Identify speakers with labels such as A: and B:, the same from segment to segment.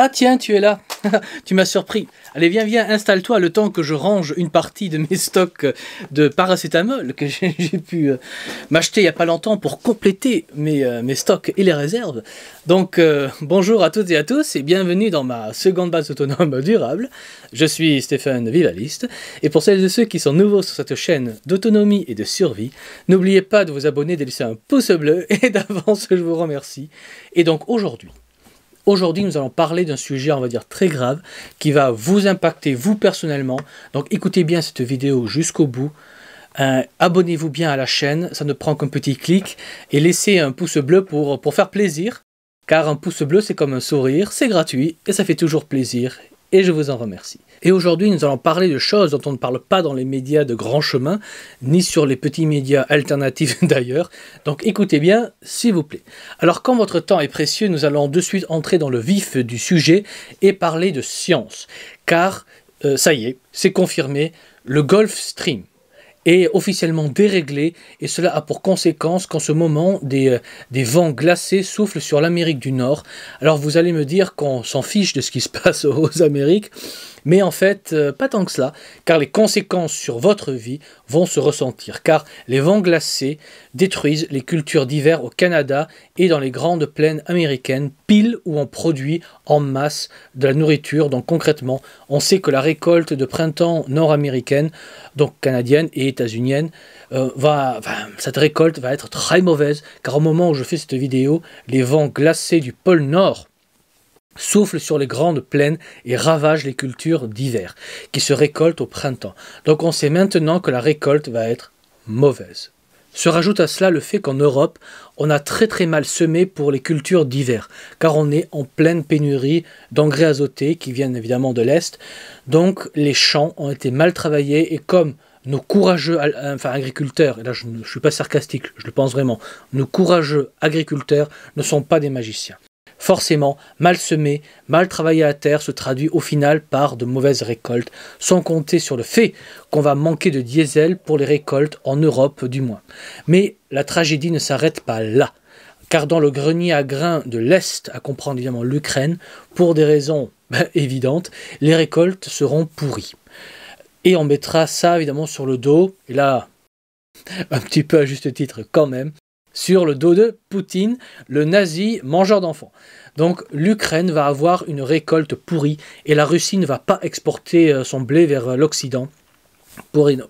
A: Ah tiens, tu es là. Tu m'as surpris. Allez, viens, installe-toi le temps que je range une partie de mes stocks de paracétamol que j'ai pu m'acheter il n'y a pas longtemps pour compléter mes stocks et les réserves. Donc, bonjour à toutes et à tous et bienvenue dans ma seconde base autonome durable. Je suis Stéphane Vivaliste et pour celles et ceux qui sont nouveaux sur cette chaîne d'autonomie et de survie, n'oubliez pas de vous abonner, de laisser un pouce bleu et d'avance je vous remercie. Et donc Aujourd'hui, nous allons parler d'un sujet, on va dire, très grave, qui va vous impacter, vous personnellement. Donc, écoutez bien cette vidéo jusqu'au bout. Abonnez-vous bien à la chaîne, ça ne prend qu'un petit clic. Et laissez un pouce bleu pour faire plaisir. Car un pouce bleu, c'est comme un sourire, c'est gratuit et ça fait toujours plaisir. Et je vous en remercie. Et aujourd'hui, nous allons parler de choses dont on ne parle pas dans les médias de grand chemin, ni sur les petits médias alternatifs d'ailleurs. Donc écoutez bien, s'il vous plaît. Alors, quand votre temps est précieux, nous allons de suite entrer dans le vif du sujet et parler de science. Car, ça y est, c'est confirmé, le Gulf Stream est officiellement déréglé et cela a pour conséquence qu'en ce moment, des vents glacés soufflent sur l'Amérique du Nord. Alors vous allez me dire qu'on s'en fiche de ce qui se passe aux Amériques, mais en fait, pas tant que cela, car les conséquences sur votre vie vont se ressentir, car les vents glacés détruisent les cultures d'hiver au Canada et dans les grandes plaines américaines, pile où on produit en masse de la nourriture. Donc concrètement, on sait que la récolte de printemps nord-américaine, donc canadienne et états-unienne, cette récolte va être très mauvaise, car au moment où je fais cette vidéo, les vents glacés du pôle Nord soufflent sur les grandes plaines et ravagent les cultures d'hiver, qui se récoltent au printemps. Donc on sait maintenant que la récolte va être mauvaise. Se rajoute à cela le fait qu'en Europe, on a très mal semé pour les cultures d'hiver, car on est en pleine pénurie d'engrais azotés qui viennent évidemment de l'Est. Donc les champs ont été mal travaillés et comme nos courageux agriculteurs, et là je ne suis pas sarcastique, je le pense vraiment, nos courageux agriculteurs ne sont pas des magiciens. Forcément, mal semé, mal travaillé à terre se traduit au final par de mauvaises récoltes, sans compter sur le fait qu'on va manquer de diesel pour les récoltes, en Europe du moins. Mais la tragédie ne s'arrête pas là, car dans le grenier à grains de l'Est, à comprendre évidemment l'Ukraine, pour des raisons évidentes, les récoltes seront pourries. Et on mettra ça évidemment sur le dos, et là, un petit peu à juste titre quand même, sur le dos de Poutine, le nazi mangeur d'enfants. Donc l'Ukraine va avoir une récolte pourrie et la Russie ne va pas exporter son blé vers l'Occident.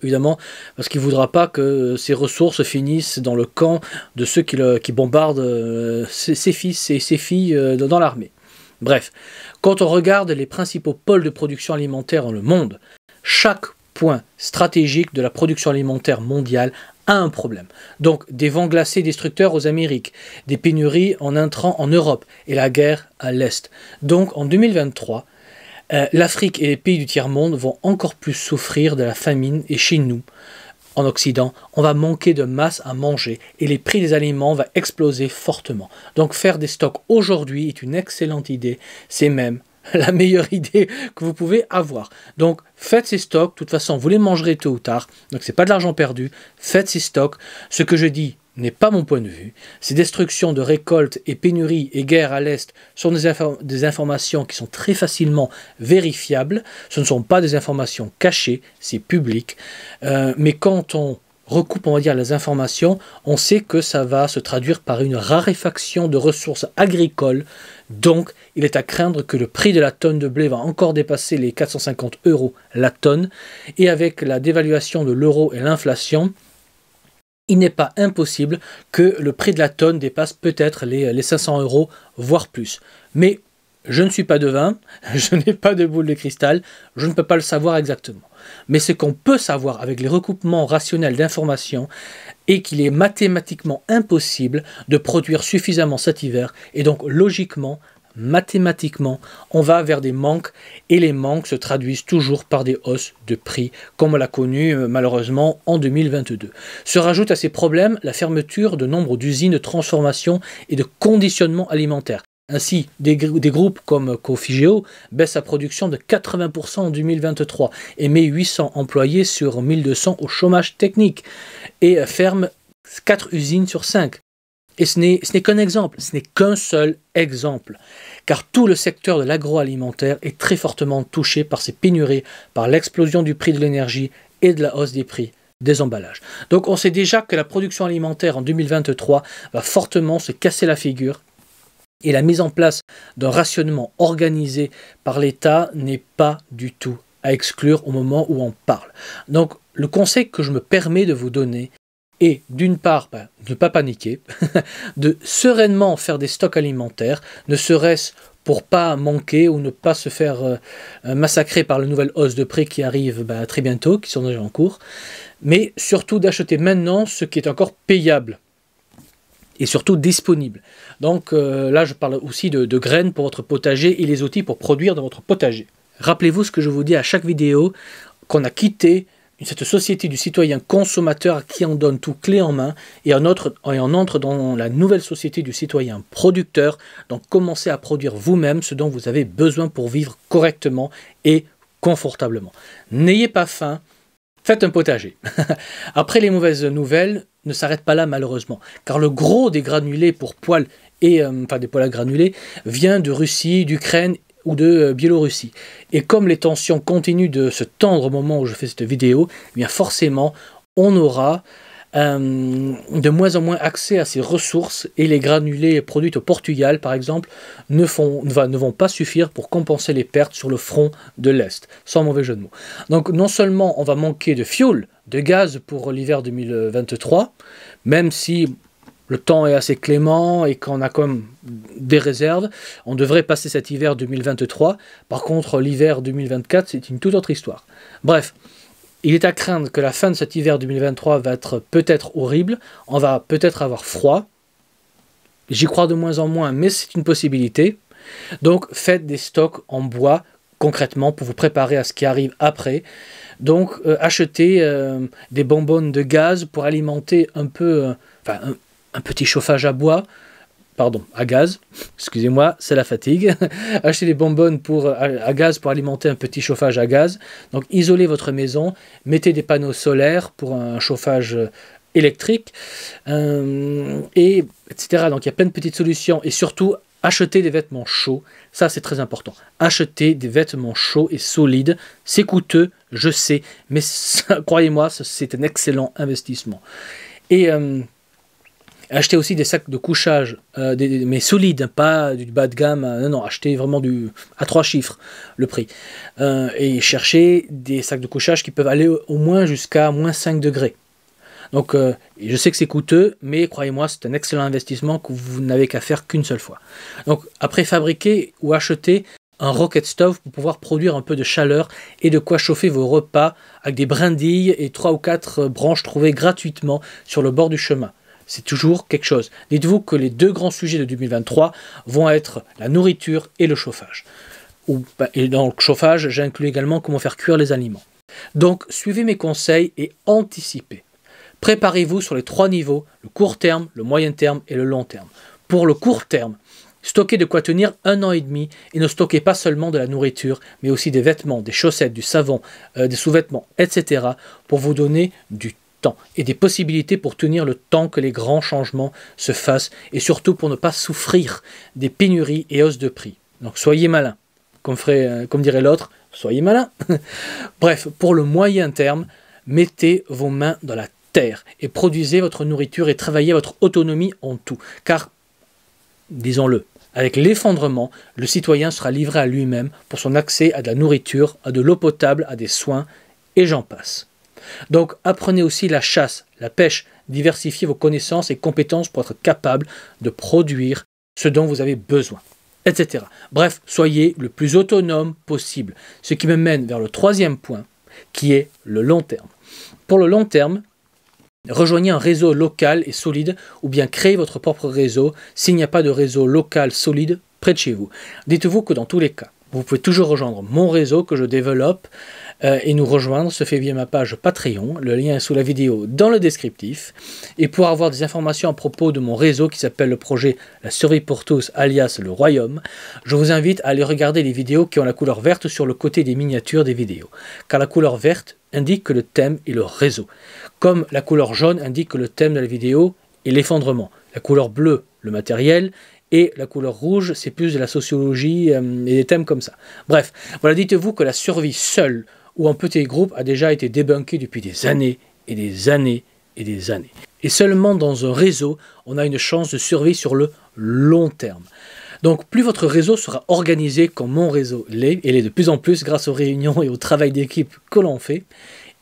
A: Évidemment, parce qu'il ne voudra pas que ses ressources finissent dans le camp de ceux qui bombardent ses fils et ses filles dans l'armée. Bref, quand on regarde les principaux pôles de production alimentaire dans le monde, chaque point stratégique de la production alimentaire mondiale a un problème. Donc des vents glacés destructeurs aux Amériques, des pénuries en intrants en Europe et la guerre à l'Est. Donc en 2023, l'Afrique et les pays du tiers-monde vont encore plus souffrir de la famine et chez nous, en Occident, on va manquer de masse à manger et les prix des aliments vont exploser fortement. Donc faire des stocks aujourd'hui est une excellente idée, c'est même la meilleure idée que vous pouvez avoir. Donc faites ces stocks, de toute façon vous les mangerez tôt ou tard, donc c'est pas de l'argent perdu, faites ces stocks. Ce que je dis n'est pas mon point de vue, ces destructions de récoltes et pénuries et guerres à l'Est sont des informations qui sont très facilement vérifiables, ce ne sont pas des informations cachées, c'est public, mais quand on recoupe, on va dire, les informations, on sait que ça va se traduire par une raréfaction de ressources agricoles. Donc, il est à craindre que le prix de la tonne de blé va encore dépasser les 450 € la tonne. Et avec la dévaluation de l'euro et l'inflation, il n'est pas impossible que le prix de la tonne dépasse peut-être les 500 €, voire plus. Mais je ne suis pas devin, je n'ai pas de boule de cristal, je ne peux pas le savoir exactement. Mais ce qu'on peut savoir avec les recoupements rationnels d'informations est qu'il est mathématiquement impossible de produire suffisamment cet hiver et donc logiquement, mathématiquement, on va vers des manques et les manques se traduisent toujours par des hausses de prix comme on l'a connu malheureusement en 2022. Se rajoute à ces problèmes la fermeture de nombre d'usines de transformation et de conditionnement alimentaire. Ainsi, des groupes comme Cofigeo baissent sa production de 80% en 2023 et met 800 employés sur 1200 au chômage technique et ferme 4 usines sur 5. Et ce n'est qu'un exemple, ce n'est qu'un seul exemple, car tout le secteur de l'agroalimentaire est très fortement touché par ces pénuries, par l'explosion du prix de l'énergie et de la hausse des prix des emballages. Donc on sait déjà que la production alimentaire en 2023 va fortement se casser la figure, et la mise en place d'un rationnement organisé par l'État n'est pas du tout à exclure au moment où on parle. Donc le conseil que je me permets de vous donner est d'une part de ne pas paniquer, de sereinement faire des stocks alimentaires, ne serait-ce pour pas manquer ou ne pas se faire massacrer par la nouvelle hausse de prix qui arrive très bientôt, qui sont déjà en cours, mais surtout d'acheter maintenant ce qui est encore payable et surtout disponible. Donc là, je parle aussi de graines pour votre potager et les outils pour produire dans votre potager. Rappelez-vous ce que je vous dis à chaque vidéo, qu'on a quitté cette société du citoyen consommateur à qui on donne tout clé en main et on entre dans la nouvelle société du citoyen producteur. Donc commencez à produire vous-même ce dont vous avez besoin pour vivre correctement et confortablement. N'ayez pas faim, faites un potager. Après, les mauvaises nouvelles ne s'arrêtent pas là malheureusement, car le gros des granulés pour poêles et des poêles à granulés vient de Russie, d'Ukraine ou de Biélorussie. Et comme les tensions continuent de se tendre au moment où je fais cette vidéo, eh bien forcément on aura de moins en moins accès à ces ressources, et les granulés produits au Portugal par exemple ne vont pas suffire pour compenser les pertes sur le front de l'Est, sans mauvais jeu de mots. Donc non seulement on va manquer de fioul, de gaz pour l'hiver 2023, même si le temps est assez clément et qu'on a quand même des réserves, on devrait passer cet hiver 2023. Par contre, l'hiver 2024, c'est une toute autre histoire. Bref, il est à craindre que la fin de cet hiver 2023 va être peut-être horrible. On va peut-être avoir froid. J'y crois de moins en moins, mais c'est une possibilité. Donc, faites des stocks en bois, concrètement, pour vous préparer à ce qui arrive après. Donc, achetez des bonbonnes de gaz pour alimenter un peu... un petit chauffage à bois, pardon, à gaz, excusez-moi, c'est la fatigue. Achetez des bonbonnes à gaz pour alimenter un petit chauffage à gaz. Donc isolez votre maison, mettez des panneaux solaires pour un chauffage électrique, etc. Donc il y a plein de petites solutions, et surtout achetez des vêtements chauds, ça c'est très important. Achetez des vêtements chauds et solides, c'est coûteux, je sais, mais croyez-moi, c'est un excellent investissement. Et achetez aussi des sacs de couchage, mais solides, pas du bas de gamme. Non, achetez vraiment à 3 chiffres le prix. Et cherchez des sacs de couchage qui peuvent aller au moins jusqu'à moins 5 degrés. Donc, je sais que c'est coûteux, mais croyez-moi, c'est un excellent investissement que vous n'avez qu'à faire qu'une seule fois. Donc, après, fabriquez ou achetez un rocket stove pour pouvoir produire un peu de chaleur et de quoi chauffer vos repas avec des brindilles et 3 ou 4 branches trouvées gratuitement sur le bord du chemin. C'est toujours quelque chose. Dites-vous que les deux grands sujets de 2023 vont être la nourriture et le chauffage. Et dans le chauffage, j'inclus également comment faire cuire les aliments. Donc, suivez mes conseils et anticipez. Préparez-vous sur les 3 niveaux, le court terme, le moyen terme et le long terme. Pour le court terme, stockez de quoi tenir 1 an et demi, et ne stockez pas seulement de la nourriture, mais aussi des vêtements, des chaussettes, du savon, des sous-vêtements, etc. pour vous donner du temps et des possibilités pour tenir le temps que les grands changements se fassent, et surtout pour ne pas souffrir des pénuries et hausses de prix. Donc soyez malin, comme dirait l'autre, soyez malin. Bref, pour le moyen terme, mettez vos mains dans la terre et produisez votre nourriture et travaillez votre autonomie en tout. Car, disons-le, avec l'effondrement, le citoyen sera livré à lui-même pour son accès à de la nourriture, à de l'eau potable, à des soins, et j'en passe. Donc apprenez aussi la chasse, la pêche, diversifiez vos connaissances et compétences pour être capable de produire ce dont vous avez besoin, etc. Bref, soyez le plus autonome possible. Ce qui me mène vers le 3e point, qui est le long terme. Pour le long terme, rejoignez un réseau local et solide, ou bien créez votre propre réseau s'il n'y a pas de réseau local solide près de chez vous. Dites-vous que dans tous les cas, vous pouvez toujours rejoindre mon réseau que je développe et nous rejoindre se fait via ma page Patreon. Le lien est sous la vidéo dans le descriptif. Et pour avoir des informations à propos de mon réseau qui s'appelle le projet La Survie pour tous, alias le Royaume, je vous invite à aller regarder les vidéos qui ont la couleur verte sur le côté des miniatures des vidéos. Car la couleur verte indique que le thème est le réseau, comme la couleur jaune indique que le thème de la vidéo est l'effondrement. La couleur bleue, le matériel, et la couleur rouge, c'est plus de la sociologie et des thèmes comme ça. Bref, voilà, dites-vous que la survie seule ou en petit groupe a déjà été débunkée depuis des années et des années et des années. Et seulement dans un réseau, on a une chance de survie sur le long terme. Donc plus votre réseau sera organisé comme mon réseau l'est, et l'est de plus en plus grâce aux réunions et au travail d'équipe que l'on fait,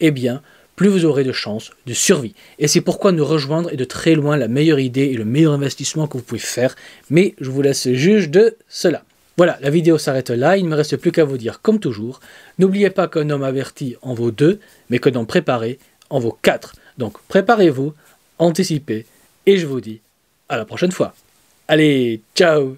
A: eh bien, plus vous aurez de chances de survie. Et c'est pourquoi nous rejoindre est de très loin la meilleure idée et le meilleur investissement que vous pouvez faire, mais je vous laisse juge de cela. Voilà, la vidéo s'arrête là, il ne me reste plus qu'à vous dire comme toujours, n'oubliez pas qu'un homme averti en vaut 2, mais qu'un homme préparé en vaut 4. Donc préparez-vous, anticipez, et je vous dis à la prochaine fois. Allez, ciao!